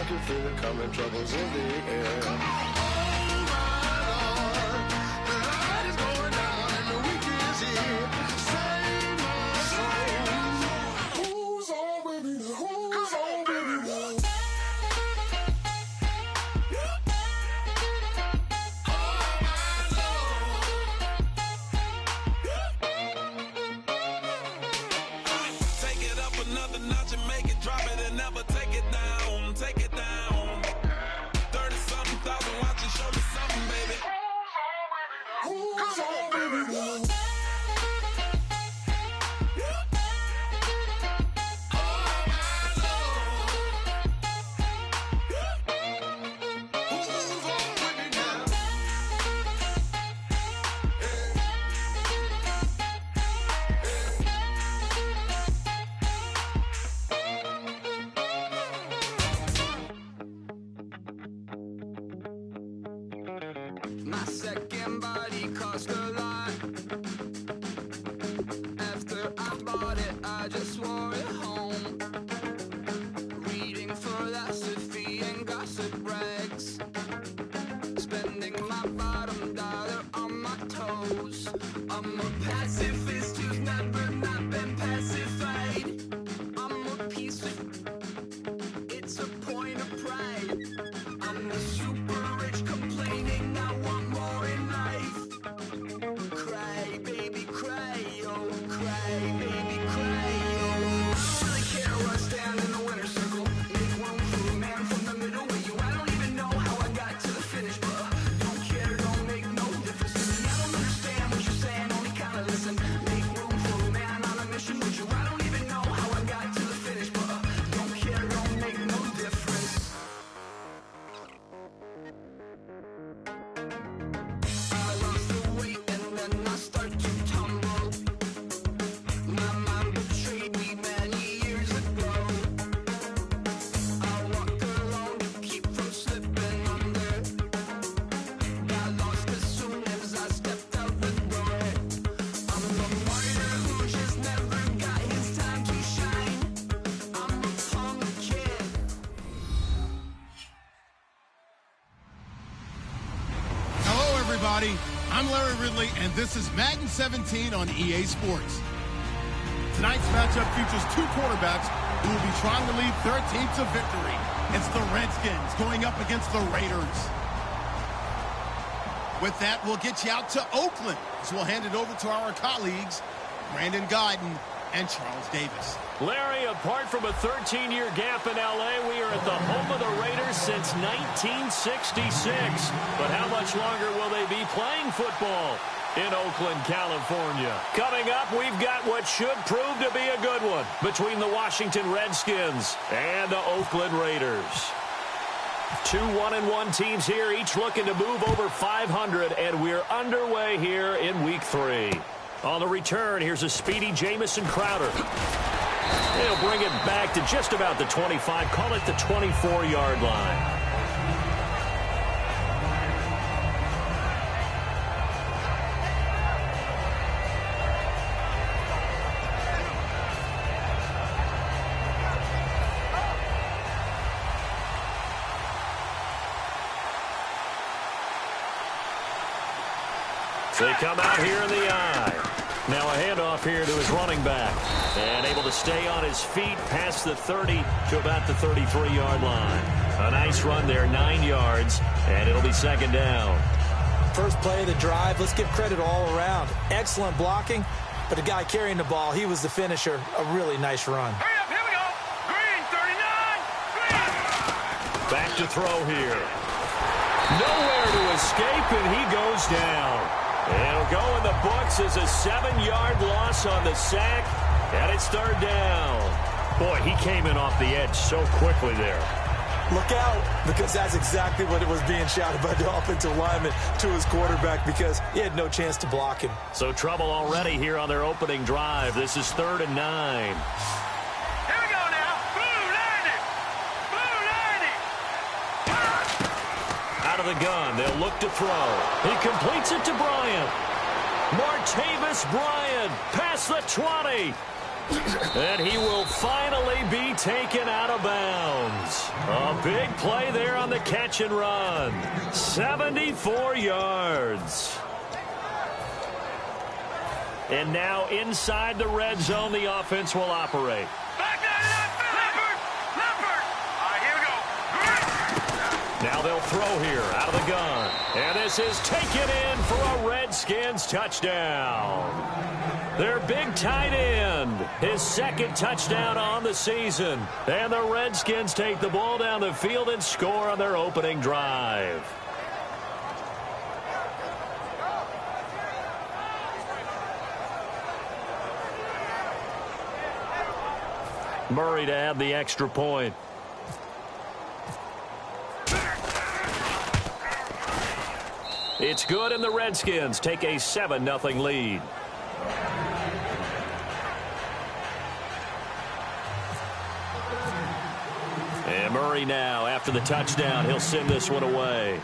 can feel it coming, troubles in the air. My second body cost a lot. After I bought it, I just wore it home. Reading philosophy and gossip rags. Spending my bottom dollar on my toes. I'm a pacifist who's never not been pacified. I'm a piece of... It's a point of pride. I'm the super rich complaining I want more in life. Cry, baby, cry, oh, cry, baby, cry, oh. I don't really care where I stand in the winner's circle. Make room for a man from the middle with you. I don't even know how I got to the finish, but don't care, don't make no difference to me. I don't understand what you're saying, only kinda listen. Make room for a man on a mission with you. I don't even know how I got to the finish, but don't care, don't make no difference. I lost the weight and then I start to tumble. My mind betrayed me many years ago. I walk alone to keep from slipping under. Got lost as soon as I stepped out the door. I'm a martyr who just never got his time to shine. I'm a punk kid. Hello, everybody. I'm Larry Ridley, and this is Madden 17 on EA Sports. Tonight's matchup features two quarterbacks who will be trying to lead their team to victory. It's the Redskins going up against the Raiders. With that, we'll get you out to Oakland, so we'll hand it over to our colleagues, Brandon Guyton and Charles Davis. Larry, apart from a 13-year gap in L.A., we are at the home of the Raiders since 1966. But how much longer will they be playing football in Oakland, California? Coming up, we've got what should prove to be a good one between the Washington Redskins and the Oakland Raiders. Two 1-1 teams here, each looking to move over 500, and we're underway here in Week 3. On the return, here's a speedy Jamison Crowder. He'll bring it back to just about the 25, call it the 24-yard line. They come out here in the eye. Now a handoff here to his running back. And able to stay on his feet past the 30 to about the 33-yard line. A nice run there, 9 yards, and it'll be second down. First play of the drive, let's give credit all around. Excellent blocking, but the guy carrying the ball, he was the finisher. A really nice run. Hurry up, here we go. Green, 39. Green. Back to throw here. Nowhere to escape, and he goes down. It'll go in the books as a 7-yard loss on the sack, and it's third down. Boy, he came in off the edge so quickly there. Look out, because that's exactly what it was being shouted by the offensive lineman to his quarterback, because he had no chance to block him. So trouble already here on their opening drive. This is 3rd and 9. Here we go now. Blue 90. Blue 90. Out of the gun, they'll look to throw. He completes it to Bryant. Martavis Bryant past the 20. And he will finally be taken out of bounds. A big play there on the catch and run. 74 yards. And now inside the red zone, the offense will operate. Back that Leopard! All right, here we go. Now they'll throw here out of the gun. And this is taken in for a Redskins touchdown. Their big tight end, his second touchdown on the season. And the Redskins take the ball down the field and score on their opening drive. Murray to add the extra point. It's good, and the Redskins take a 7-0 lead. And Murray now, after the touchdown, he'll send this one away.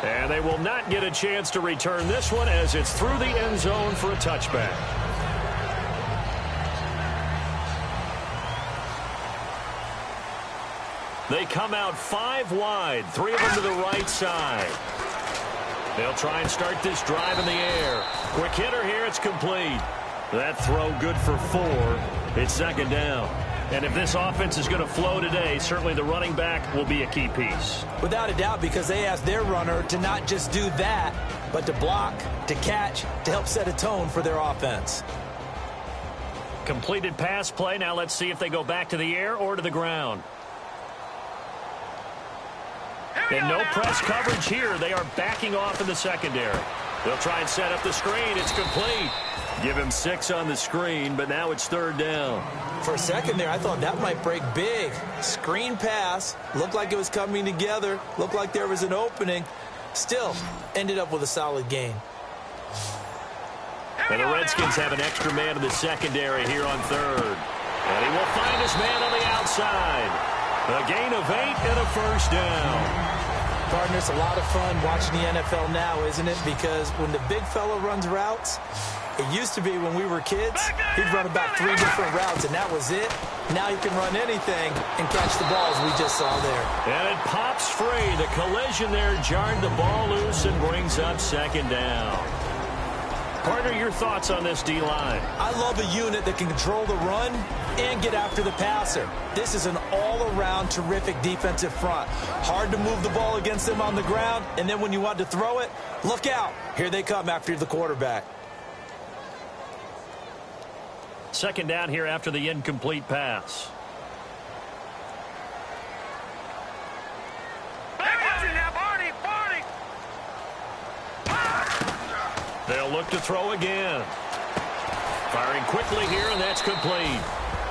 And they will not get a chance to return this one as it's through the end zone for a touchback. They come out 5 wide, 3 of them to the right side. They'll try and start this drive in the air. Quick hitter here, it's complete. That throw good for 4. It's second down. And if this offense is going to flow today, certainly the running back will be a key piece. Without a doubt, because they asked their runner to not just do that, but to block, to catch, to help set a tone for their offense. Completed pass play. Now let's see if they go back to the air or to the ground. And no press coverage here. They are backing off in the secondary. They'll try and set up the screen. It's complete. Give him 6 on the screen, but now it's third down. For a second there, I thought that might break big. Screen pass. Looked like it was coming together. Looked like there was an opening. Still, ended up with a solid gain. And the Redskins have an extra man in the secondary here on third. And he will find his man on the outside. A gain of 8 and a first down. Partner, it's a lot of fun watching the NFL now, isn't it? Because when the big fella runs routes, it used to be when we were kids, he'd run about 3 different routes, and that was it. Now he can run anything and catch the balls we just saw there. And it pops free. The collision there jarred the ball loose and brings up second down. Partner, your thoughts on this D-line? I love a unit that can control the run and get after the passer. This is an all-around terrific defensive front. Hard to move the ball against them on the ground, and then when you want to throw it, look out. Here they come after the quarterback. Second down here after the incomplete pass. They'll look to throw again. Firing quickly here, and that's complete.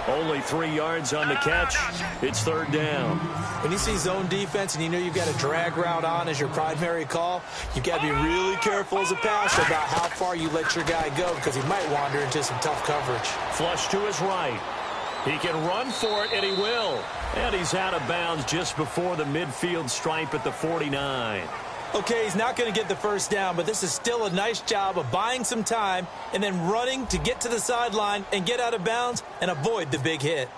Only 3 yards on the catch. It's third down. When you see zone defense and you know you've got a drag route on as your primary call, you've got to be really careful as a passer about how far you let your guy go because he might wander into some tough coverage. Flush to his right. He can run for it, and he will. And he's out of bounds just before the midfield stripe at the 49. Okay, he's not going to get the first down, but this is still a nice job of buying some time and then running to get to the sideline and get out of bounds and avoid the big hit.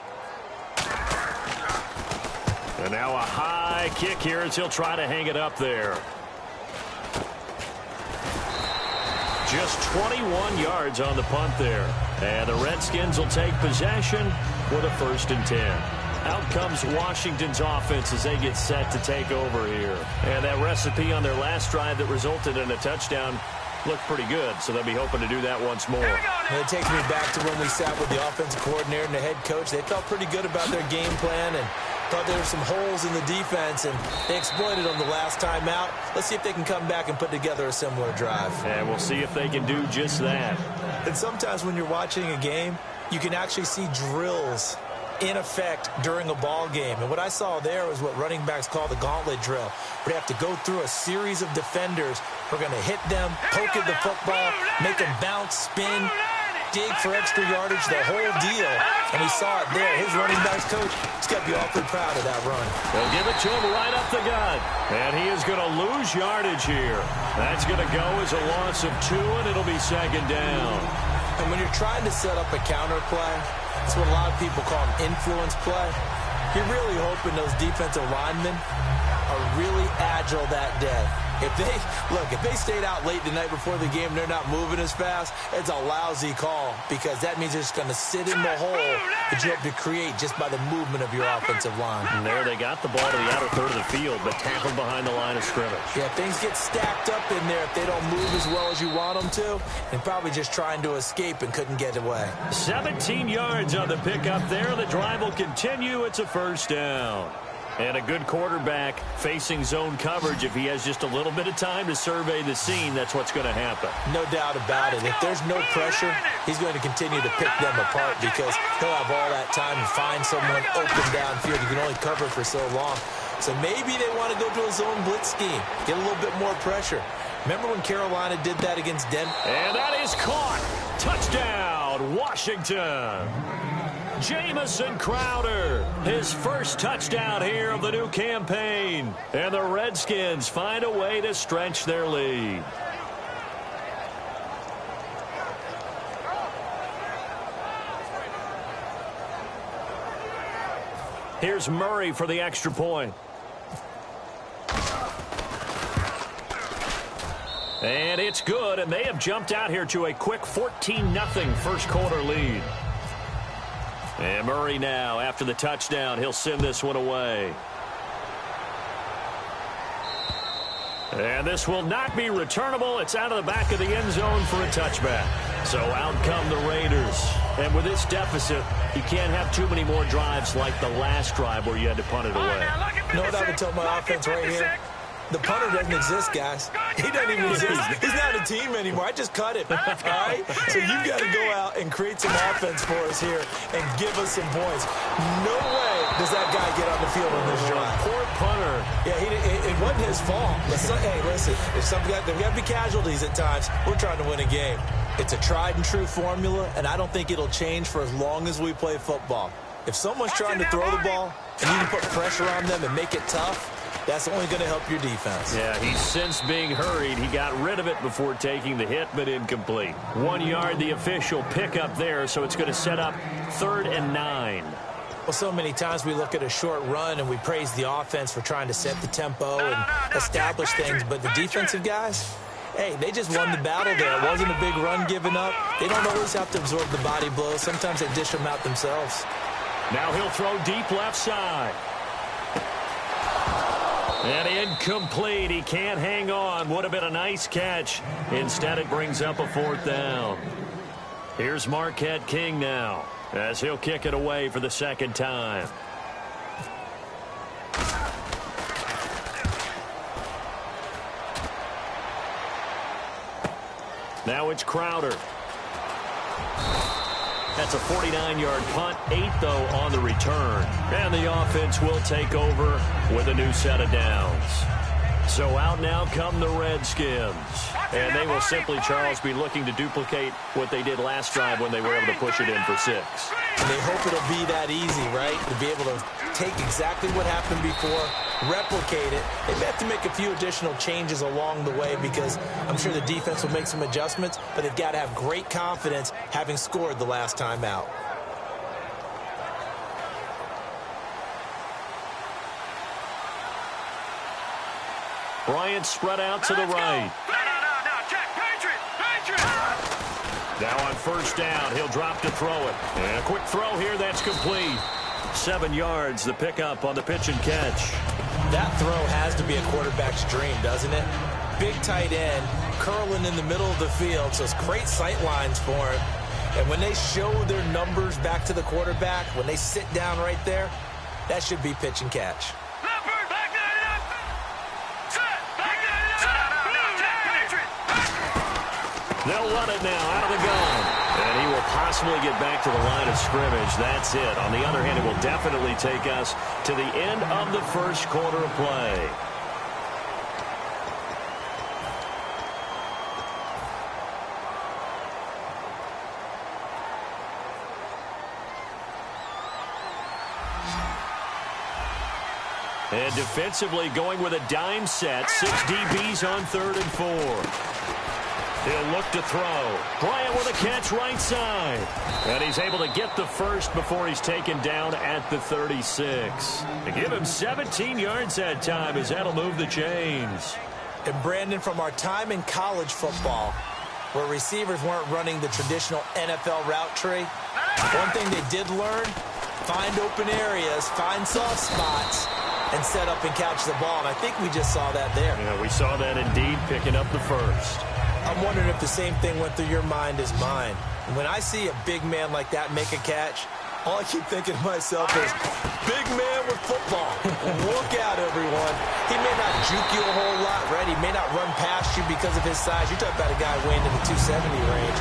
And now a high kick here as he'll try to hang it up there. Just 21 yards on the punt there. And the Redskins will take possession with a 1st and 10. Out comes Washington's offense as they get set to take over here. And that recipe on their last drive that resulted in a touchdown looked pretty good, so they'll be hoping to do that once more. And it takes me back to when we sat with the offensive coordinator and the head coach. They felt pretty good about their game plan and thought there were some holes in the defense, and they exploited them the last time out. Let's see if they can come back and put together a similar drive. And we'll see if they can do just that. And sometimes when you're watching a game, you can actually see drills in effect during a ball game. And what I saw there was what running backs call the gauntlet drill, where they have to go through a series of defenders who are going to hit them, poke at the football, make them bounce, spin, dig for extra yardage, the whole deal. And we saw it there. His running backs coach, he's got to be awfully proud of that run. They'll give it to him right up the gut. And he is going to lose yardage here. That's going to go as a loss of 2, and it'll be second down. And when you're trying to set up a counter play, that's what a lot of people call an influence play. You're really hoping those defensive linemen are really agile that day. If they stayed out late the night before the game, they're not moving as fast, it's a lousy call because that means they're just going to sit in the hole that you have to create just by the movement of your offensive line. And there they got the ball to the outer third of the field, but tackled behind the line of scrimmage. Yeah, things get stacked up in there if they don't move as well as you want them to, and probably just trying to escape and couldn't get away. 17 yards on the pickup there. The drive will continue. It's a first down. And a good quarterback facing zone coverage. If he has just a little bit of time to survey the scene, that's what's going to happen. No doubt about it. If there's no pressure, he's going to continue to pick them apart because he'll have all that time to find someone open downfield. You can only cover for so long. So maybe they want to go to a zone blitz scheme, get a little bit more pressure. Remember when Carolina did that against Denver? And that is caught. Touchdown, Washington. Jamison Crowder, his first touchdown here of the new campaign. And the Redskins find a way to stretch their lead. Here's Murray for the extra point. And it's good, and they have jumped out here to a quick 14-0 first quarter lead. And Murray now, after the touchdown, he'll send this one away. And this will not be returnable. It's out of the back of the end zone for a touchback. So out come the Raiders. And with this deficit, you can't have too many more drives like the last drive where you had to punt it away. You know what I would tell my offense right here? The punter doesn't exist, guys. He doesn't even exist. He's not a team anymore. I just cut him. All right? So you've got to go out and create some offense for us here and give us some points. No way does that guy get on the field on this drive. Poor punter. Yeah, it wasn't his fault. Hey, listen, there's got to be casualties at times. We're trying to win a game. It's a tried-and-true formula, and I don't think it'll change for as long as we play football. If someone's trying to throw the ball and you can put pressure on them and make it tough, that's only going to help your defense. Yeah, he's since being hurried. He got rid of it before taking the hit, but incomplete. 1 yard, the official pickup there, so it's going to set up 3rd and 9. Well, so many times we look at a short run and we praise the offense for trying to set the tempo and establish things, but the defensive guys, hey, they just won the battle there. It wasn't a big run given up. They don't always have to absorb the body blows. Sometimes they dish them out themselves. Now he'll throw deep left side. And incomplete. He can't hang on. Would have been a nice catch. Instead, it brings up a 4th down. Here's Marquette King now as he'll kick it away for the second time. Now it's Crowder. That's a 49-yard punt, 8, though, on the return. And the offense will take over with a new set of downs. So out now come the Redskins. And they will simply, Charles, be looking to duplicate what they did last drive when they were able to push it in for 6. And they hope it'll be that easy, right? To be able to take exactly what happened before, replicate it. They may have to make a few additional changes along the way because I'm sure the defense will make some adjustments, but they've got to have great confidence having scored the last time out. Bryant spread out to the right. No, Jack, Patriot! Now on 1st down, he'll drop to throw it. And a quick throw here, that's complete. 7 yards, the pickup on the pitch and catch. That throw has to be a quarterback's dream, doesn't it? Big tight end, curling in the middle of the field, so it's great sight lines for him. And when they show their numbers back to the quarterback, when they sit down right there, that should be pitch and catch. They'll run it now out of the gun. And he will possibly get back to the line of scrimmage. That's it. On the other hand, it will definitely take us to the end of the first quarter of play. And defensively going with a dime set. 6 DBs on 3rd and 4. He'll look to throw. Bryant with a catch right side. And he's able to get the first before he's taken down at the 36. To give him 17 yards that time as that'll move the chains. And Brandon, from our time in college football, where receivers weren't running the traditional NFL route tree, one thing they did learn, find open areas, find soft spots, and set up and catch the ball. And I think we just saw that there. Yeah, we saw that indeed, picking up the first. I'm wondering if the same thing went through your mind as mine. When I see a big man like that make a catch, all I keep thinking to myself is, big man with football. Look out, everyone. He may not juke you a whole lot, right? He may not run past you because of his size. You're talking about a guy weighing in the 270 range.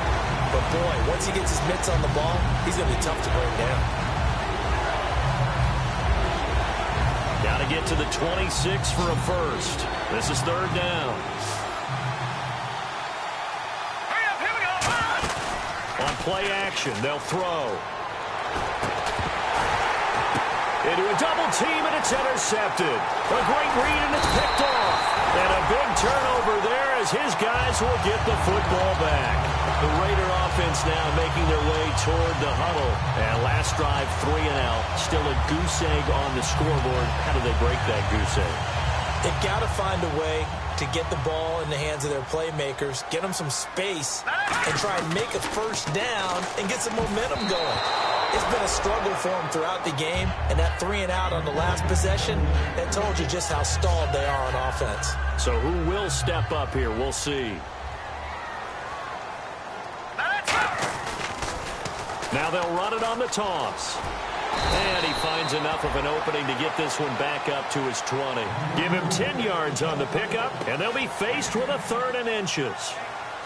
But, boy, once he gets his mitts on the ball, he's going to be tough to bring down. Got to get to the 26 for a first. This is 3rd down. On play action, they'll throw. Into a double team, and it's intercepted. A great read, and it's picked off. And a big turnover there as his guys will get the football back. The Raider offense now making their way toward the huddle. And last drive, 3 and out. Still a goose egg on the scoreboard. How do they break that goose egg? They've got to find a way to get the ball in the hands of their playmakers, get them some space, and try and make a first down and get some momentum going. It's been a struggle for them throughout the game, and that 3 and out on the last possession, that told you just how stalled they are on offense. So who will step up here? We'll see. Now they'll run it on the toss. And he finds enough of an opening to get this one back up to his 20. Give him 10 yards on the pickup, and they'll be faced with a 3rd and inches.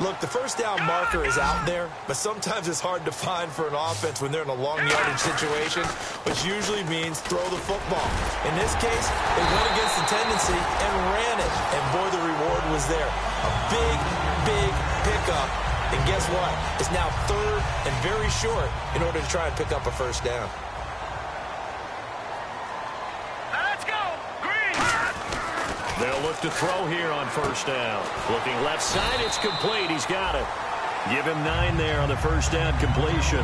Look, the first down marker is out there, but sometimes it's hard to find for an offense when they're in a long yardage situation, which usually means throw the football. In this case, they went against the tendency and ran it, and boy, the reward was there. A big, big pickup, and guess what? It's now 3rd and very short in order to try and pick up a first down. They'll look to throw here on 1st down. Looking left side, it's complete. He's got it. Give him 9 there on the 1st down completion.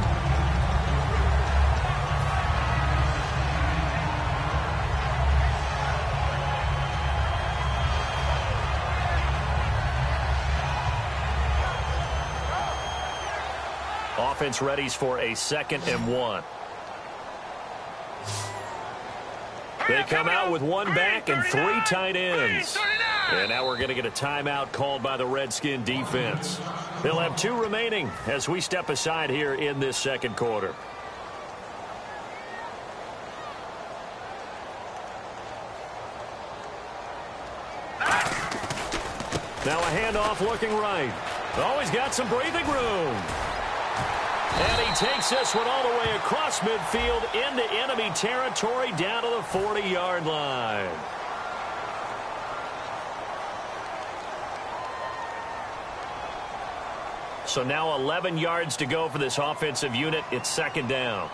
Offense readies for a 2nd and 1. They come out with 1 back and 3 tight ends. And now we're going to get a timeout called by the Redskin defense. They'll have 2 remaining as we step aside here in this 2nd quarter. Now a handoff looking right. Always got some breathing room. And he takes this one all the way across midfield into enemy territory down to the 40-yard line. So now 11 yards to go for this offensive unit. It's 2nd down.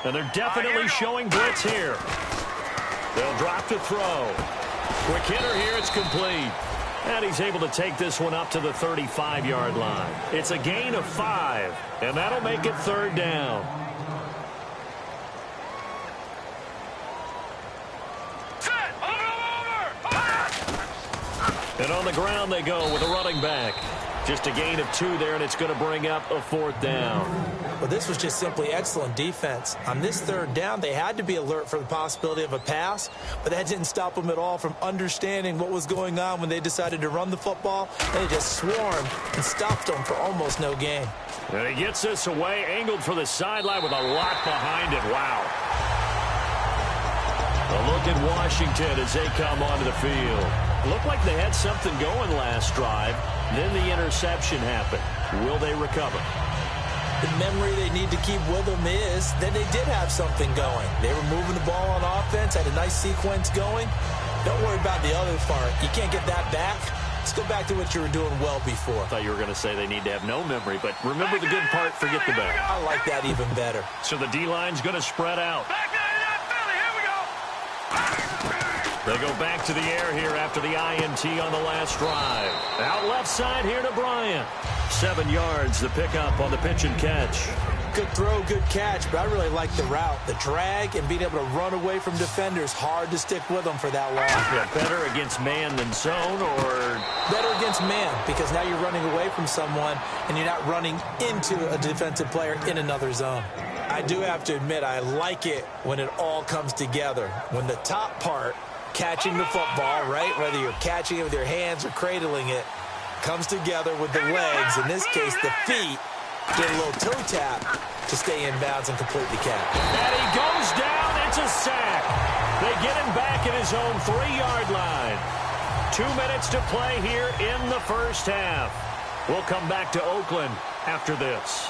And they're definitely showing blitz here. They'll drop to throw. Quick hitter here. It's complete. And he's able to take this one up to the 35-yard line. It's a gain of 5, and that'll make it 3rd down. And on the ground they go with a running back. Just a gain of 2 there, and it's going to bring up a 4th down. Well, this was just simply excellent defense. On this 3rd down, they had to be alert for the possibility of a pass, but that didn't stop them at all from understanding what was going on when they decided to run the football. They just swarmed and stopped them for almost no gain. And he gets this away, angled for the sideline with a lot behind it. Wow. A look at Washington as they come onto the field. Looked like they had something going last drive. Then the interception happened. Will they recover? The memory they need to keep with them is that they did have something going. They were moving the ball on offense, had a nice sequence going. Don't worry about the other part. You can't get that back. Let's go back to what you were doing well before. I thought you were going to say they need to have no memory, but remember the good part, forget the bad. I like that even better. So the D-line's going to spread out. Back out of that belly. Here we go. They go back to the air here after the INT on the last drive. Out left side here to Bryant. 7 yards, the pickup on the pitch and catch. Good throw, good catch, but I really like the route. The drag and being able to run away from defenders, hard to stick with them for that long. Yeah, better against man than zone, or? Better against man, because now you're running away from someone and you're not running into a defensive player in another zone. I do have to admit, I like it when it all comes together. When the top part, catching the football, right, whether you're catching it with your hands or cradling it, comes together with the legs, in this case the feet, get a little toe tap to stay in bounds and complete the catch. And he goes down. It's a sack. They get him back at his own 3-yard line. 2 minutes to play here in the first half. We'll come back to Oakland after this.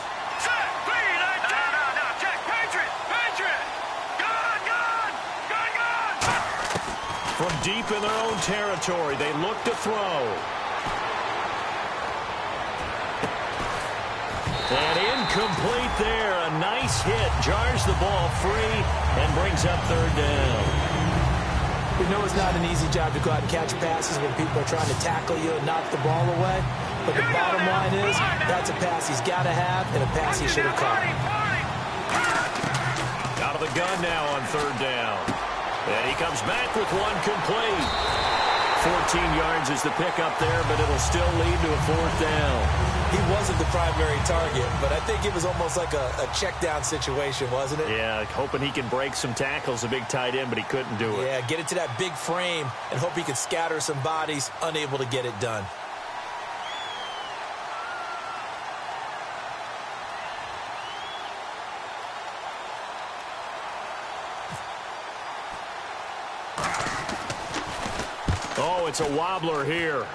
From deep in their own territory, they look to throw. And incomplete there. A nice hit. Jars the ball free and brings up 3rd down. We know it's not an easy job to go out and catch passes when people are trying to tackle you and knock the ball away. But the bottom line is, that's a pass he's got to have and a pass he should have caught. Out of the gun now on 3rd down. And he comes back with one complete. 14 yards is the pickup there, but it'll still lead to a 4th down. He wasn't the primary target, but I think it was almost like a check down situation, wasn't it? Yeah, hoping he can break some tackles, a big tight end, but he couldn't do it. Yeah, get it to that big frame and hope he could scatter some bodies, unable to get it done. Oh, it's a wobbler here.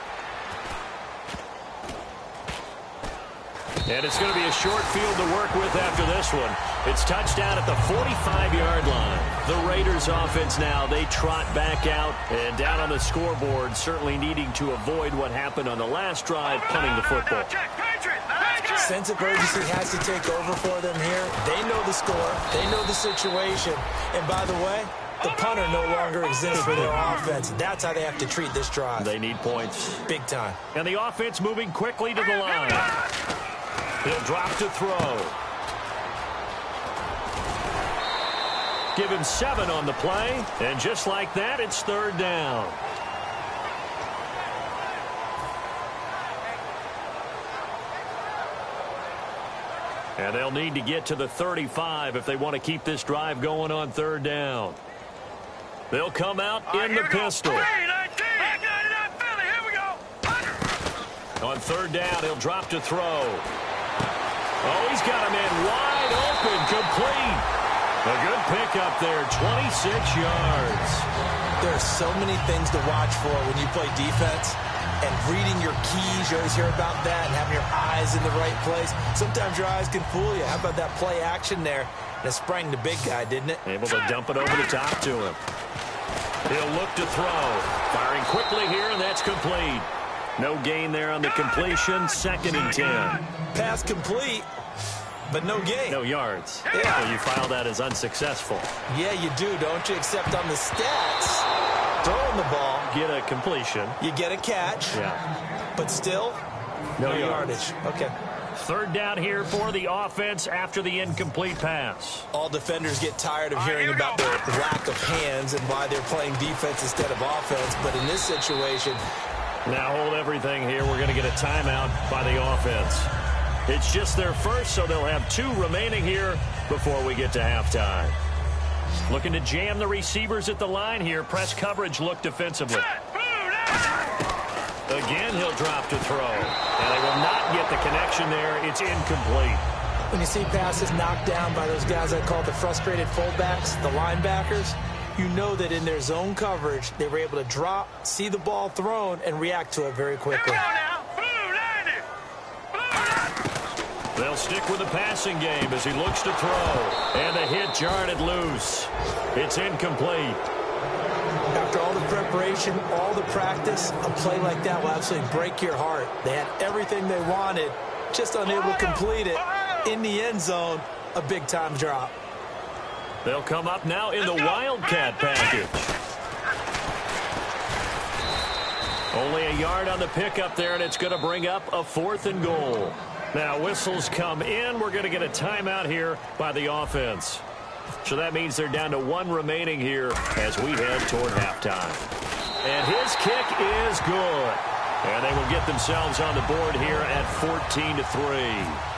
And it's going to be a short field to work with after this one. It's touchdown at the 45-yard line. The Raiders offense now, they trot back out and down on the scoreboard, certainly needing to avoid what happened on the last drive, punting the football. Sense of urgency has to take over for them here. They know the score. They know the situation. And by the way, the punter no longer exists for their offense. That's how they have to treat this drive. They need points. Big time. And the offense moving quickly to the line. He'll drop to throw. Give him 7 on the play. And just like that, it's 3rd down. And they'll need to get to the 35 if they want to keep this drive going on 3rd down. They'll come out in the pistol. On 3rd down, he'll drop to throw. Oh, he's got a man wide open, complete. A good pickup there, 26 yards. There are so many things to watch for when you play defense. And reading your keys, you always hear about that, and having your eyes in the right place. Sometimes your eyes can fool you. How about that play action there? And it sprang the big guy, didn't it? Able to dump it over the top to him. He'll look to throw. Firing quickly here, and that's complete. No gain there on the completion. 2nd and 10. Pass complete, but no gain. No yards. Yeah. So you file that as unsuccessful. Yeah, you do, don't you? Except on the stats, throwing the ball, Get a completion. you get a catch, Yeah. but still, no yardage. Okay. 3rd down here for the offense after the incomplete pass. All defenders get tired of hearing about their lack of hands and why they're playing defense instead of offense, but in this situation, Now hold everything here. We're going to get a timeout by the offense. It's just their first, so they'll have 2 remaining here before we get to halftime. Looking to jam the receivers at the line here. Press coverage look defensively. Again, he'll drop to throw. And they will not get the connection there. It's incomplete. when you see passes knocked down by those guys I call the frustrated fullbacks, the linebackers, you know that in their zone coverage, they were able to drop, see the ball thrown, and react to it very quickly. They'll stick with the passing game as he looks to throw. And the hit jarred it loose. It's incomplete. After all the preparation, all the practice, a play like that will absolutely break your heart. They had everything they wanted, just unable to complete it. In the end zone, a big-time drop. They'll come up now in the Wildcat package. Only a yard on the pickup there, and it's going to bring up a 4th and goal. Now, whistles come in. We're going to get a timeout here by the offense. So that means they're down to 1 remaining here as we head toward halftime. And his kick is good. And they will get themselves on the board here at 14-3.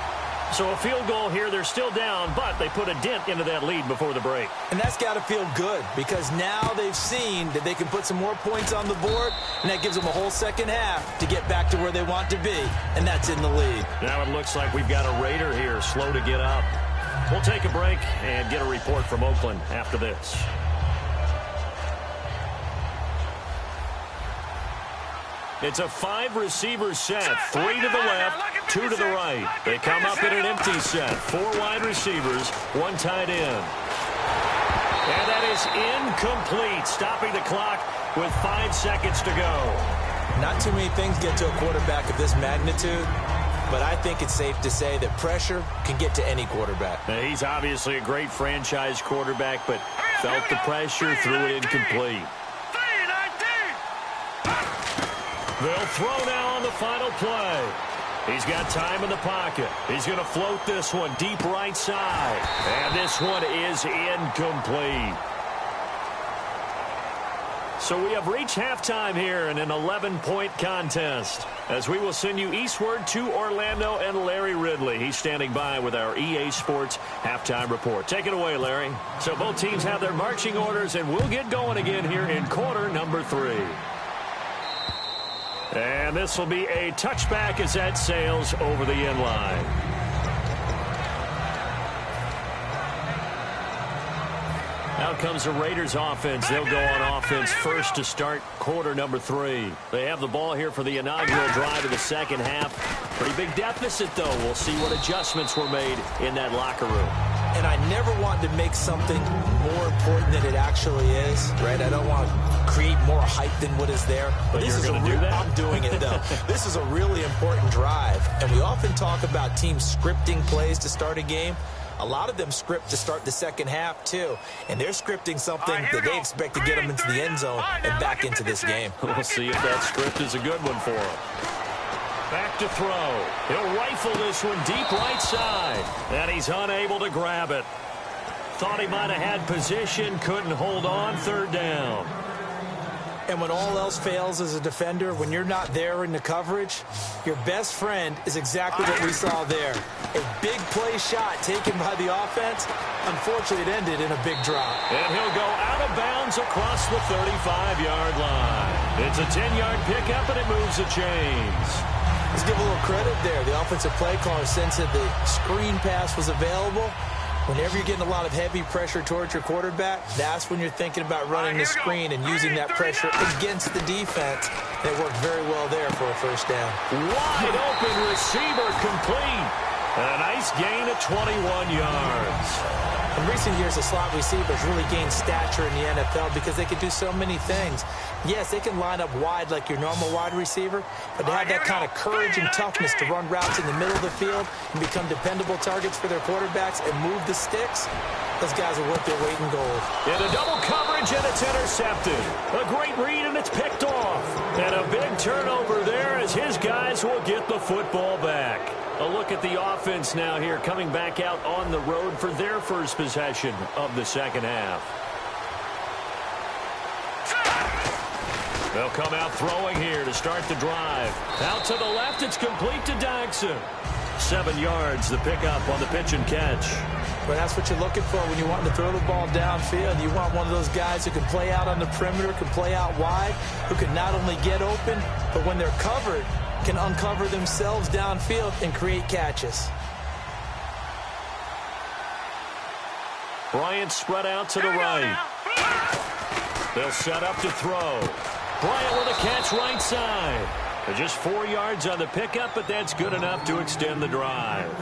So a field goal here. They're still down, but they put a dent into that lead before the break. And that's got to feel good because now they've seen that they can put some more points on the board, and that gives them a whole second half to get back to where they want to be, and that's in the lead. Now it looks like we've got a Raider here slow to get up. We'll take a break and get a report from Oakland after this. It's a 5-receiver set, 3 to the left, 2 to the right. They come up in an empty set, 4 wide receivers, 1 tight end. And that is incomplete, stopping the clock with 5 seconds to go. Not too many things get to a quarterback of this magnitude, but I think it's safe to say that pressure can get to any quarterback. Now, he's obviously a great franchise quarterback, but felt the pressure, threw it incomplete. They'll throw now on the final play. He's got time in the pocket. He's going to float this one deep right side. And this one is incomplete. So we have reached halftime here in an 11-point contest, as we will send you eastward to Orlando and Larry Ridley. He's standing by with our EA Sports halftime report. Take it away, Larry. So both teams have their marching orders, and we'll get going again here in quarter number 3. And this will be a touchback as that sails over the end line. Out comes the Raiders offense. They'll go on offense first to start quarter number 3. They have the ball here for the inaugural drive of the second half. Pretty big deficit, though. We'll see what adjustments were made in that locker room. And I never want to make something more important than it actually is, right? I don't want to create more hype than what is there. But this you're is going to do that? I'm doing it, though. This is a really important drive. And we often talk about teams scripting plays to start a game. A lot of them script to start the second half, too. And they're scripting something that they expect to get them into the end zone and back into this game. We'll see if that script is a good one for them. Back to throw. He'll rifle this one deep right side. And he's unable to grab it. Thought he might have had position, couldn't hold on, third down. And when all else fails as a defender, when you're not there in the coverage, your best friend is exactly what we saw there. A big play shot taken by the offense. Unfortunately, it ended in a big drop. And he'll go out of bounds across the 35-yard line. It's a 10-yard pickup, and it moves the chains. Let's give a little credit there. The offensive play caller sensed that the screen pass was available. Whenever you're getting a lot of heavy pressure towards your quarterback, that's when you're thinking about running the screen and using that pressure against the defense. It worked very well there for a first down. Wide open receiver complete. And a nice gain of 21 yards. In recent years, the slot receivers really gained stature in the NFL because they can do so many things. Yes, they can line up wide like your normal wide receiver, but they have that kind of courage and toughness to run routes in the middle of the field and become dependable targets for their quarterbacks and move the sticks. Those guys are worth their weight in gold. In a double coverage, and it's intercepted. A great read, and it's picked off. And a big turnover there as his guys will get the football back. A look at the offense now here, coming back out on the road for their first possession of the second half. They'll come out throwing here to start the drive. Out to the left, it's complete to Dodson. 7 yards, the pickup on the pitch and catch. Well, that's what you're looking for when you want to throw the ball downfield. You want one of those guys who can play out on the perimeter, can play out wide, who can not only get open, but when they're covered, can uncover themselves downfield and create catches. Bryant spread out to the right. They'll set up to throw. Bryant with a catch right side. They're just 4 yards on the pickup, but that's good enough to extend the drive.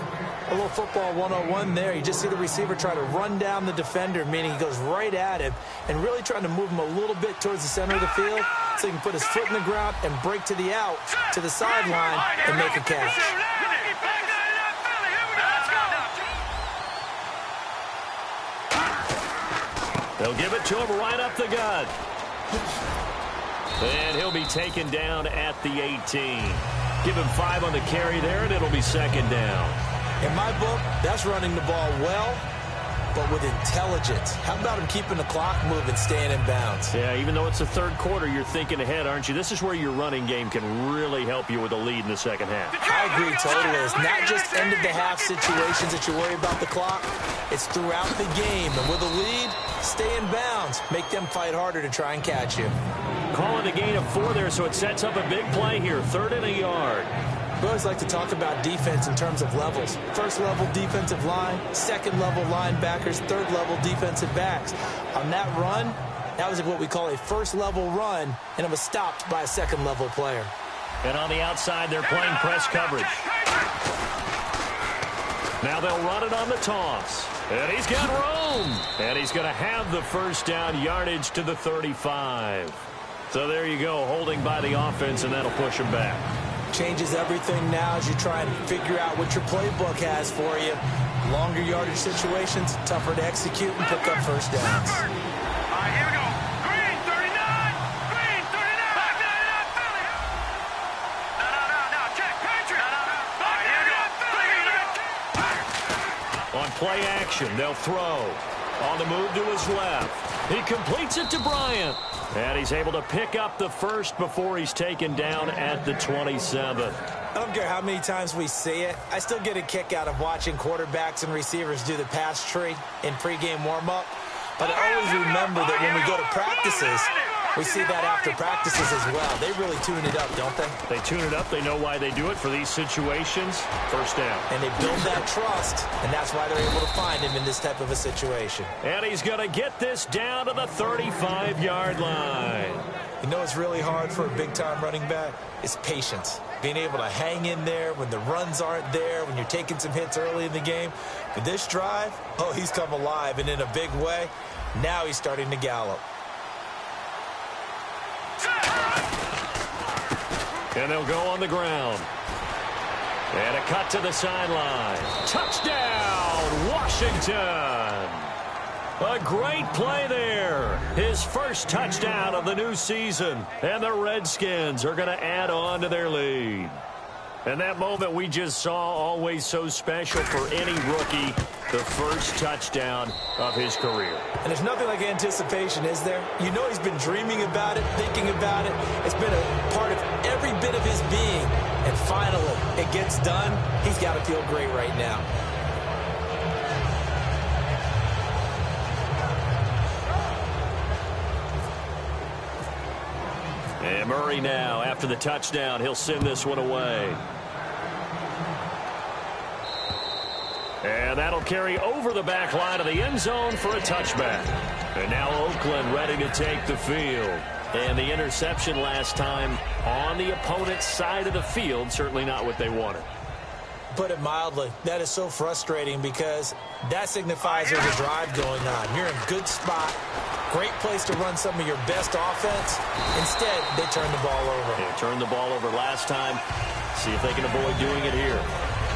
A little football 101 there. You just see the receiver try to run down the defender, meaning he goes right at him and really trying to move him a little bit towards the center of the field so he can put his foot in the ground and break to the out, to the sideline, and make a catch. They'll give it to him right up the gut. And he'll be taken down at the 18. Give him 5 on the carry there, and it'll be second down. In my book, that's running the ball well, but with intelligence. How about him keeping the clock moving, staying in bounds? Yeah, even though it's the third quarter, you're thinking ahead, aren't you? This is where your running game can really help you with a lead in the second half. I agree totally. It's not just end-of-the-half situations that you worry about the clock. It's throughout the game. And with a lead, stay in bounds. Make them fight harder to try and catch you. Calling a gain of 4 there, so it sets up a big play here. 3rd and a yard. We always like to talk about defense in terms of levels. First level defensive line, second level linebackers, third level defensive backs. On that run, that was what we call a first level run, and it was stopped by a second level player. And on the outside, they're playing press coverage. Now they'll run it on the toss. And he's got room. And he's going to have the first down yardage to the 35. So there you go, holding by the offense, and that'll push him back. Changes everything now as you try and figure out what your playbook has for you. Longer yardage situations, tougher to execute and pick up first downs. All right, here we go. Green, 39. Green, 39. No. Check. Patrick. No. All right, here we go. On play action, they'll throw. On the move to his left. He completes it to Bryant. And he's able to pick up the first before he's taken down at the 27th. I don't care how many times we see it. I still get a kick out of watching quarterbacks and receivers do the pass tree in pregame warm-up. But I always remember that when we go to practices, we see that after practices as well. They really tune it up, don't they? They tune it up. They know why they do it for these situations. First down. And they build that trust, and that's why they're able to find him in this type of a situation. And he's going to get this down to the 35-yard line. You know what's really hard for a big-time running back? It's patience. Being able to hang in there when the runs aren't there, when you're taking some hits early in the game. But this drive, oh, he's come alive, and in a big way. Now he's starting to gallop. And they'll go on the ground. And a cut to the sideline. Touchdown, Washington. A great play there. His first touchdown of the new season. And the Redskins are going to add on to their lead. And that moment we just saw, always so special for any rookie, the first touchdown of his career. And there's nothing like anticipation, is there? You know he's been dreaming about it, thinking about it. It's been a part of every bit of his being. And finally, it gets done. He's got to feel great right now. And Murray now, after the touchdown, he'll send this one away. And that'll carry over the back line of the end zone for a touchback. And now Oakland ready to take the field. And the interception last time on the opponent's side of the field, certainly not what they wanted. Put it mildly, that is so frustrating because that signifies there's a drive going on. You're in a good spot, great place to run some of your best offense. Instead, they turn the ball over. They turned the ball over last time. See if they can avoid doing it here.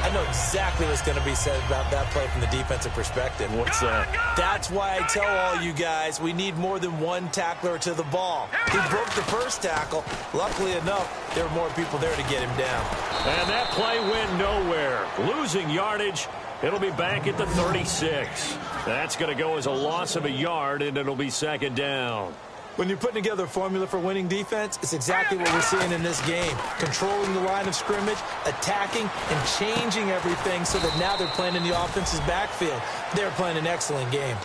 I know exactly what's going to be said about that play from the defensive perspective. What's that? That's why I tell all you guys we need more than one tackler to the ball. He broke the first tackle. Luckily enough, there were more people there to get him down. And that play went nowhere. Losing yardage. It'll be back at the 36. That's going to go as a loss of a yard, and it'll be second down. When you're putting together a formula for winning defense, it's exactly what we're seeing in this game. Controlling the line of scrimmage, attacking, and changing everything so that now they're playing in the offense's backfield. They're playing an excellent game.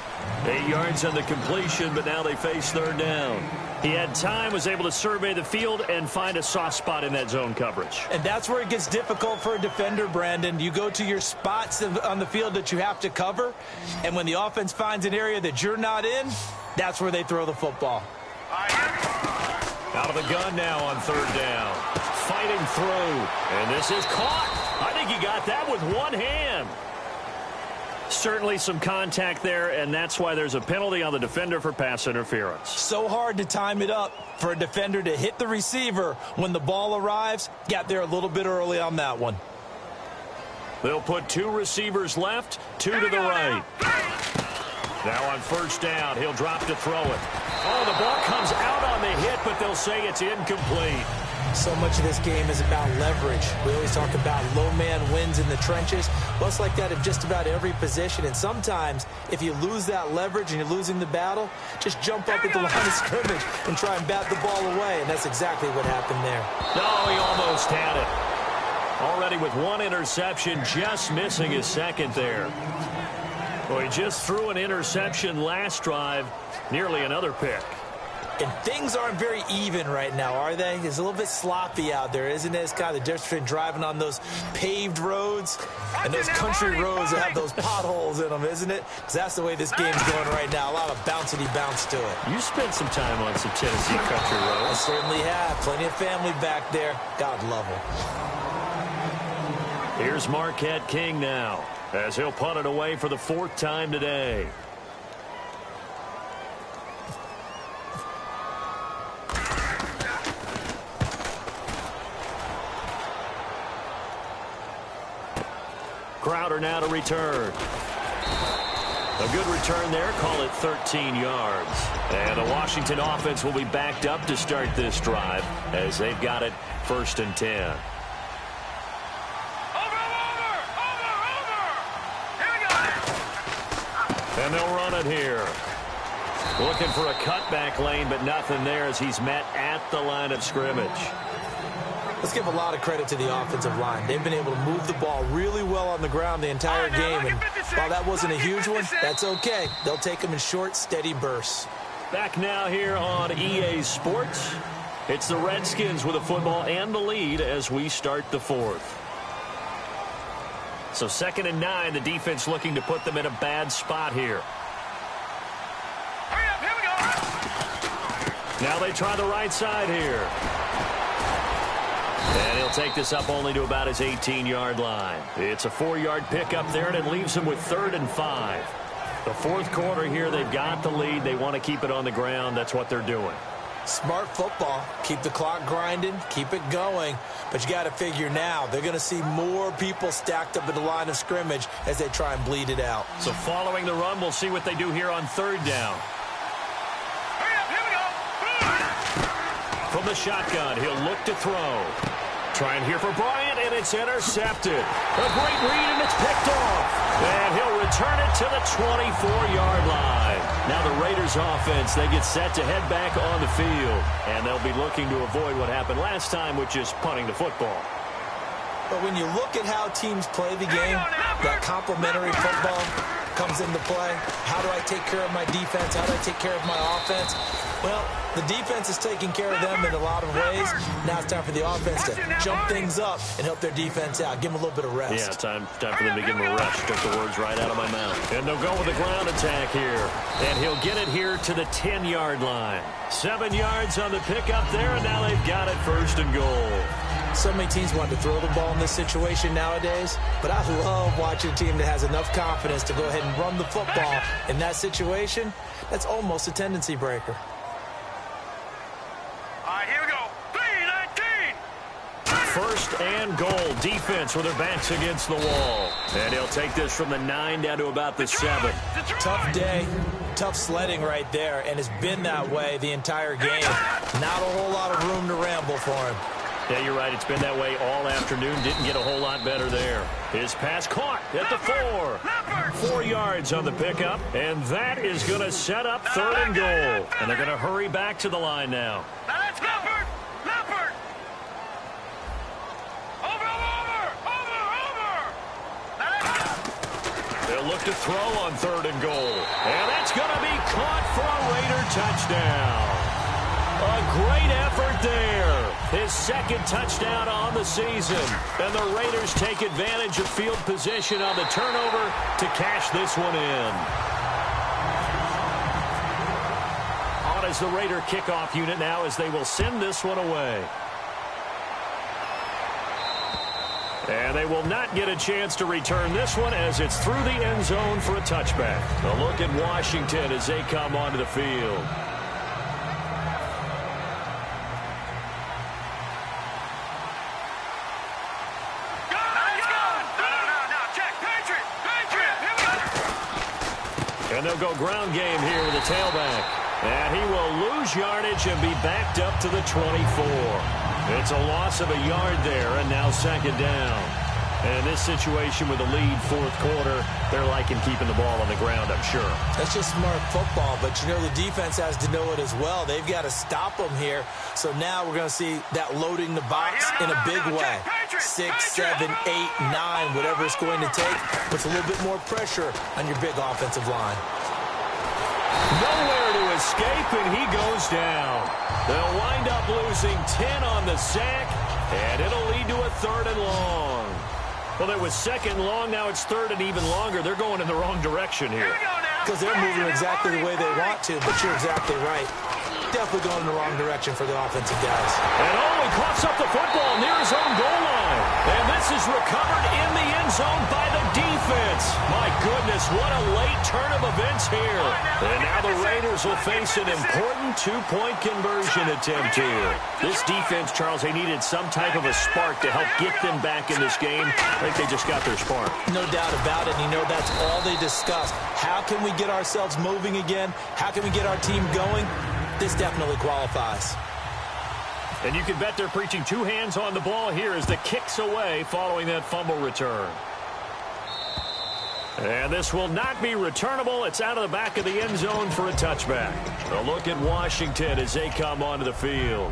8 yards on the completion, but now they face third down. He had time, was able to survey the field and find a soft spot in that zone coverage. And that's where it gets difficult for a defender, Brandon. You go to your spots on the field that you have to cover, and when the offense finds an area that you're not in, that's where they throw the football. Out of the gun now on third down. Fighting through. And this is caught. I think he got that with one hand. Certainly some contact there, and that's why there's a penalty on the defender for pass interference. So hard to time it up for a defender to hit the receiver when the ball arrives. Got there a little bit early on that one. They'll put 2 receivers left, 2 to the right. Now on first down, he'll drop to throw it. Oh, the ball comes out on the hit, but they'll say it's incomplete. So much of this game is about leverage. We always talk about low man wins in the trenches. Well, it's like that in just about every position. And sometimes, if you lose that leverage and you're losing the battle, just jump up at the line of scrimmage and try and bat the ball away. And that's exactly what happened there. No, he almost had it. Already with one interception, just missing his second there. Well, he just threw an interception last drive, nearly another pick. And things aren't very even right now, are they? It's a little bit sloppy out there, isn't it? It's kind of the difference between driving on those paved roads and those country roads that have those potholes in them, isn't it? Because that's the way this game's going right now. A lot of bouncy bounce to it. You spent some time on some Tennessee country roads. I certainly have. Plenty of family back there. God love them. Here's Marquette King now, as he'll punt it away for the 4th time today. Crowder now to return. A good return there. Call it 13 yards. And the Washington offense will be backed up to start this drive as they've got it 1st and 10. And they'll run it here. Looking for a cutback lane, but nothing there as he's met at the line of scrimmage. Let's give a lot of credit to the offensive line. They've been able to move the ball really well on the ground the entire game. And while that wasn't a huge one, that's okay. They'll take them in short, steady bursts. Back now here on EA Sports. It's the Redskins with the football and the lead as we start the 4th. So 2nd and 9, the defense looking to put them in a bad spot here. Hurry up, here we go. Now they try the right side here. And he'll take this up only to about his 18-yard line. It's a 4-yard pickup there, and it leaves him with 3rd and 5. The 4th quarter here, they've got the lead. They want to keep it on the ground. That's what they're doing. Smart football. Keep the clock grinding. Keep it going. But you got to figure now, they're going to see more people stacked up at the line of scrimmage as they try and bleed it out. So following the run, we'll see what they do here on 3rd down. Hurry up, here we go. From the shotgun, he'll look to throw. Trying here for Bryant, and it's intercepted. A great read, and it's picked off. And he'll return it to the 24-yard line. Now the Raiders offense, they get set to head back on the field. And they'll be looking to avoid what happened last time, which is punting the football. But when you look at how teams play the game, that complementary football comes into play. How do I take care of my defense? How do I take care of my offense? Well, the defense is taking care of them in a lot of ways. Now it's time for the offense to jump things up and help their defense out. Give them a little bit of rest. Yeah, time for them to give them a rest. Took the words right out of my mouth. And they'll go with the ground attack here. And he'll get it here to the 10-yard line. 7 yards on the pickup there, and now they've got it 1st and goal. So many teams want to throw the ball in this situation nowadays, but I love watching a team that has enough confidence to go ahead and run the football in that situation. That's almost a tendency breaker. All right, here we go. 3-19. 1st and goal. Defense with their backs against the wall. And he'll take this from the 9 down to about the 7. Tough day, tough sledding right there, and it's been that way the entire game. Not a whole lot of room to ramble for him. Yeah, you're right. It's been that way all afternoon. Didn't get a whole lot better there. His pass caught at the 4. 4 yards on the pickup, and that is going to set up 3rd and goal. And they're going to hurry back to the line now. Now let's go. Leopard. Over. They'll look to throw on 3rd and goal. And that's going to be caught for a Raider touchdown. A great effort there. His 2nd touchdown on the season. And the Raiders take advantage of field position on the turnover to cash this one in. On as the Raider kickoff unit now as they will send this one away. And they will not get a chance to return this one as it's through the end zone for a touchback. A look at Washington as they come onto the field. And they'll go ground game here with the tailback. And he will lose yardage and be backed up to the 24. It's a loss of a yard there, and now second down. And this situation with the lead fourth quarter, they're liking keeping the ball on the ground, I'm sure. That's just smart football, but you know the defense has to know it as well. They've got to stop them here. So now we're going to see that loading the box in a big way. 6, 7, 8, 9, whatever it's going to take, puts a little bit more pressure on your big offensive line. Nowhere to escape, and he goes down. They'll wind up losing 10 on the sack, and it'll lead to a 3rd and long. Well, it was 2nd and long. Now it's 3rd and even longer. They're going in the wrong direction here. Because they're moving exactly the way they want to, but you're exactly right. Definitely going in the wrong direction for the offensive guys. And he coughs up the football near his own goal line. And this is recovered in the end zone by the defense. My goodness, what a late turn of events here. And now the Raiders will face an important 2-point conversion attempt here. This defense, Charles, they needed some type of a spark to help get them back in this game. I think they just got their spark. No doubt about it. And you know, that's all they discussed. How can we get ourselves moving again? How can we get our team going? This definitely qualifies. And you can bet they're preaching 2 hands on the ball here as the kick's away following that fumble return. And this will not be returnable. It's out of the back of the end zone for a touchback. A look at Washington as they come onto the field.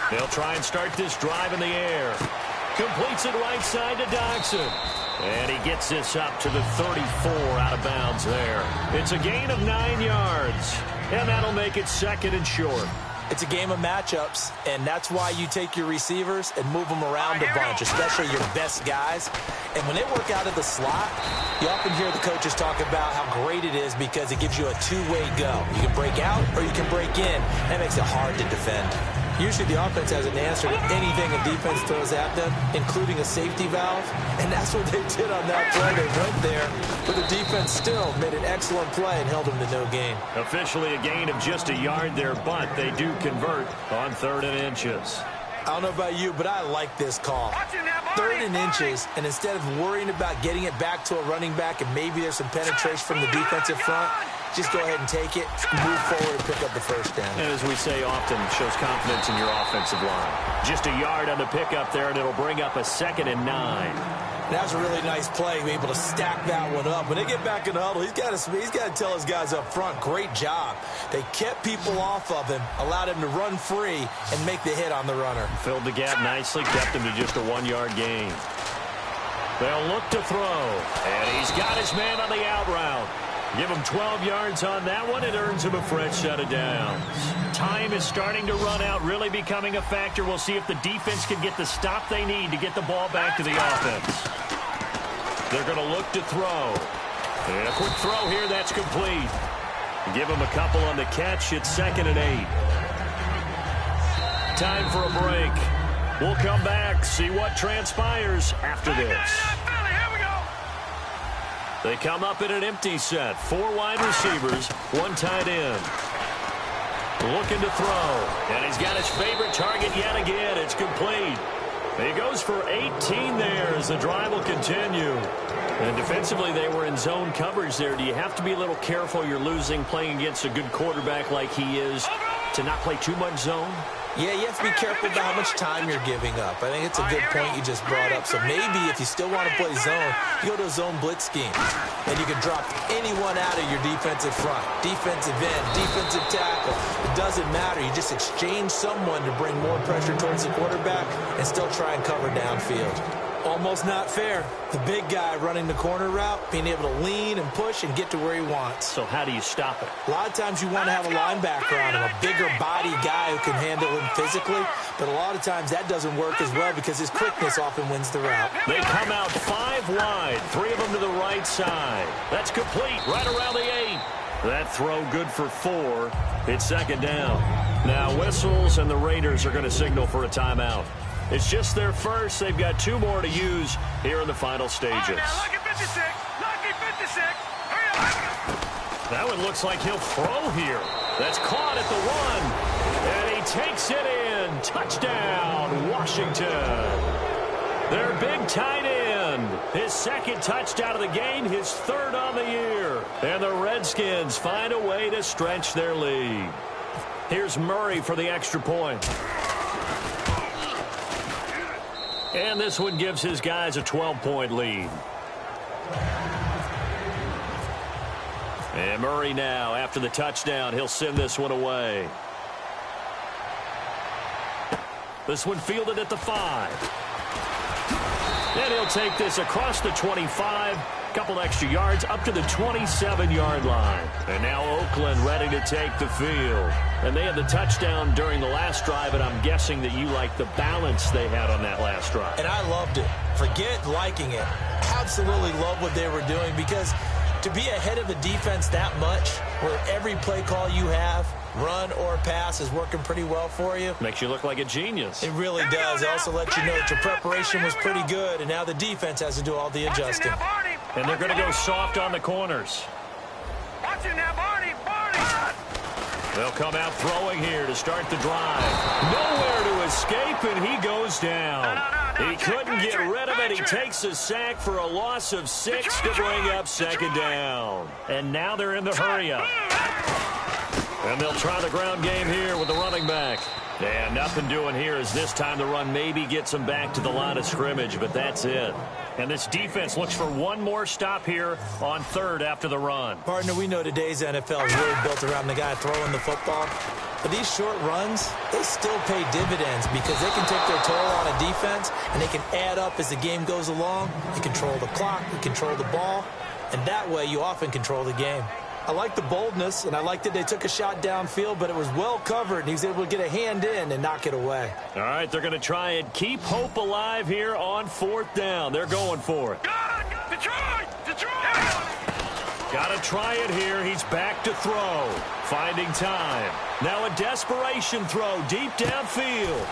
They'll try and start this drive in the air. Completes it right side to Dodson. And he gets this up to the 34 out of bounds there. It's a gain of 9 yards. And that'll make it 2nd and short. It's a game of matchups, and that's why you take your receivers and move them around a bunch, especially your best guys. And when they work out of the slot, you often hear the coaches talk about how great it is because it gives you a 2-way go. You can break out or you can break in. That makes it hard to defend. Usually the offense has an answer to anything a defense throws at them, including a safety valve. And that's what they did on that play. They went there, but the defense still made an excellent play and held them to no gain. Officially a gain of just a yard there, but they do convert on 3rd and inches. I don't know about you, but I like this call. 3rd and inches, and instead of worrying about getting it back to a running back and maybe there's some penetration from the defensive front, just go ahead and take it, move forward, and pick up the 1st down. And as we say often, shows confidence in your offensive line. Just a yard on the pickup there, and it'll bring up a 2nd and 9. That was a really nice play, able to stack that one up. When they get back in the huddle, he's got to tell his guys up front, great job. They kept people off of him, allowed him to run free, and make the hit on the runner. Filled the gap nicely, kept him to just a 1-yard gain. They'll look to throw, and he's got his man on the out route. Give him 12 yards on that one. It earns him a fresh set of downs. Time is starting to run out, really becoming a factor. We'll see if the defense can get the stop they need to get the ball back to the offense. They're going to look to throw. And a quick throw here, that's complete. Give him a couple on the catch. It's 2nd and 8. Time for a break. We'll come back, see what transpires after this. They come up in an empty set. 4 wide receivers, 1 tight end. Looking to throw. And he's got his favorite target yet again. It's complete. He goes for 18 there as the drive will continue. And defensively, they were in zone coverage there. Do you have to be a little careful? You're losing playing against a good quarterback like he is to not play too much zone? Yeah, you have to be careful about how much time you're giving up. I think it's a good point you just brought up. So maybe if you still want to play zone, you go to a zone blitz scheme. And you can drop anyone out of your defensive front. Defensive end, defensive tackle. It doesn't matter. You just exchange someone to bring more pressure towards the quarterback and still try and cover downfield. Almost not fair. The big guy running the corner route, being able to lean and push and get to where he wants. So how do you stop it? A lot of times you want to have a linebacker on him, a bigger body guy who can handle him physically, but a lot of times that doesn't work as well because his quickness often wins the route. They come out 5 wide, 3 of them to the right side. That's complete, right around the 8. That throw good for 4. It's 2nd down. Now whistles and the Raiders are going to signal for a timeout. It's just their first. They've got 2 more to use here in the final stages. Lucky 56. Lucky 56. Hurry up. That one looks like he'll throw here. That's caught at the 1. And he takes it in. Touchdown, Washington. Their big tight end. His second touchdown of the game, his 3rd on the year. And the Redskins find a way to stretch their lead. Here's Murray for the extra point. And this one gives his guys a 12-point lead. And Murray now, after the touchdown, he'll send this one away. This one fielded at the 5. And he'll take this across the 25, a couple extra yards, up to the 27-yard line. And now Oakland ready to take the field. And they had the touchdown during the last drive, and I'm guessing that you like the balance they had on that last drive. And I loved it. Forget liking it. Absolutely love what they were doing, because to be ahead of a defense that much, where every play call you have, run or pass, is working pretty well for you. Makes you look like a genius. It really does. It also lets you know that your preparation was pretty good, and now the defense has to do all the adjusting. And they're going to go soft on the corners. Watching that, Barney. They'll come out throwing here to start the drive. Nowhere to escape, and he goes down. He couldn't get rid of it. He takes a sack for a loss of 6 to bring up 2nd down. And now they're in the hurry-up. And they'll try the ground game here with the running back. And nothing doing here as this time the run maybe gets them back to the line of scrimmage, but that's it. And this defense looks for one more stop here on 3rd after the run. Partner, we know today's NFL is really built around the guy throwing the football. But these short runs, they still pay dividends because they can take their toll on a defense, and they can add up as the game goes along. They control the clock, they control the ball, and that way you often control the game. I like the boldness, and I like that they took a shot downfield, but it was well covered, and he was able to get a hand in and knock it away. All right, they're going to try and keep hope alive here on 4th down. They're going for it. Detroit! Got to try it here. He's back to throw. Finding time. Now a desperation throw deep downfield.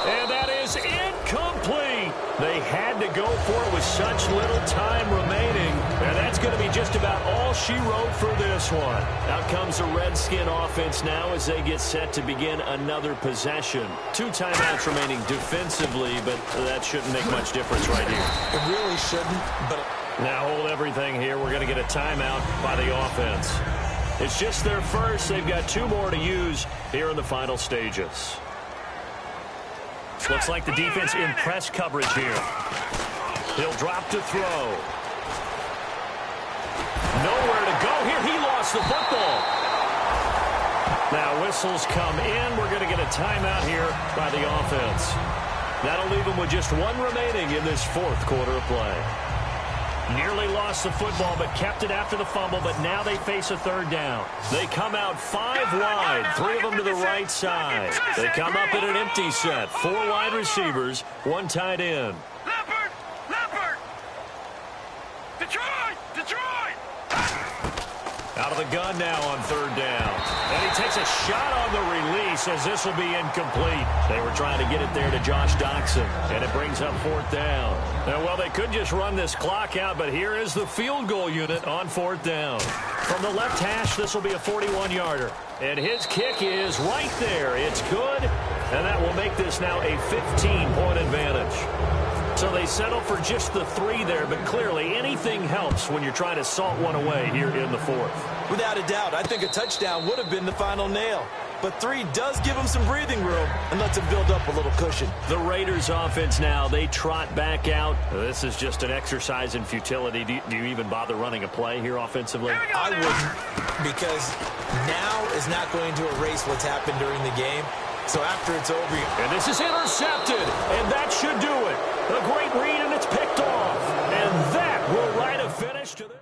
And that is incomplete. They had to go for it with such little time remaining. And that's going to be just about all she wrote for this one. Out comes the Redskin offense now as they get set to begin another possession. 2 timeouts remaining defensively, but that shouldn't make much difference right here. It really shouldn't, but... Now hold everything here. We're going to get a timeout by the offense. It's just their first. They've got 2 more to use here in the final stages. Looks like the defense in press coverage here. He'll drop to throw. Nowhere to go here. He lost the football. Now whistles come in. We're going to get a timeout here by the offense. That'll leave them with just 1 remaining in this 4th quarter of play. Nearly lost the football, but kept it after the fumble, but now they face a 3rd down. They come out 5 wide, 3 of them to the right side. They come up in an empty set, 4 wide receivers, 1 tight end. Leopard! Detroit! Out of the gun now on 3rd down. And he takes a shot on the release as this will be incomplete. They were trying to get it there to Josh Doxson, and it brings up 4th down. Now, well, they could just run this clock out, but here is the field goal unit on 4th down. From the left hash, this will be a 41-yarder. And his kick is right there. It's good, and that will make this now a 15-point advantage. So they settle for just the 3 there, but clearly anything helps when you're trying to salt one away here in the 4th. Without a doubt, I think a touchdown would have been the final nail. But 3 does give them some breathing room and lets them build up a little cushion. The Raiders offense now, they trot back out. This is just an exercise in futility. Do you even bother running a play here offensively? I wouldn't, because now is not going to erase what's happened during the game. So after it's over... And this is intercepted, and that should do it. A great read, and it's picked off. And that will write a finish to this.